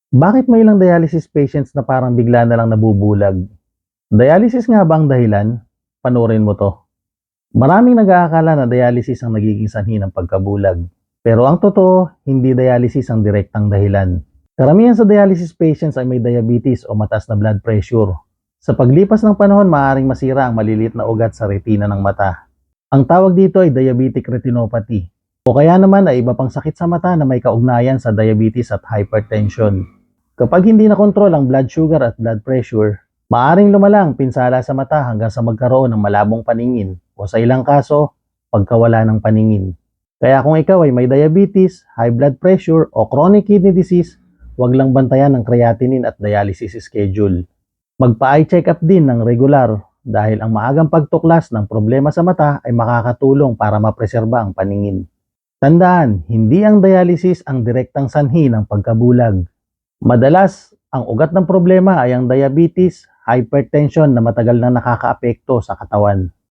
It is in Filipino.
Bakit may ilang dialysis patients na parang bigla na lang nabubulag? Dialysis nga ba ang dahilan? Panurin mo 'to. Maraming nag-aakala na dialysis ang nagiging sanhi ng pagkabulag. Pero ang totoo, hindi dialysis ang direktang dahilan. Karamihan sa dialysis patients ay may diabetes o mataas na blood pressure. Sa paglipas ng panahon, maaaring masira ang maliliit na ugat sa retina ng mata. Ang tawag dito ay diabetic retinopathy. O kaya naman ay iba pang sakit sa mata na may kaugnayan sa diabetes at hypertension. Kapag hindi nakontrol ang blood sugar at blood pressure, maaring lumala ang pinsala sa mata hanggang sa magkaroon ng malabong paningin o sa ilang kaso, pagkawala ng paningin. Kaya kung ikaw ay may diabetes, high blood pressure o chronic kidney disease, huwag lang bantayan ng creatinine at dialysis schedule. Magpa-eye check-up din ng regular dahil ang maagang pagtuklas ng problema sa mata ay makakatulong para mapreserba ang paningin. Tandaan, hindi ang dialysis ang direktang sanhi ng pagkabulag. Madalas, ang ugat ng problema ay ang diabetes, hypertension na matagal na nakakaapekto sa katawan.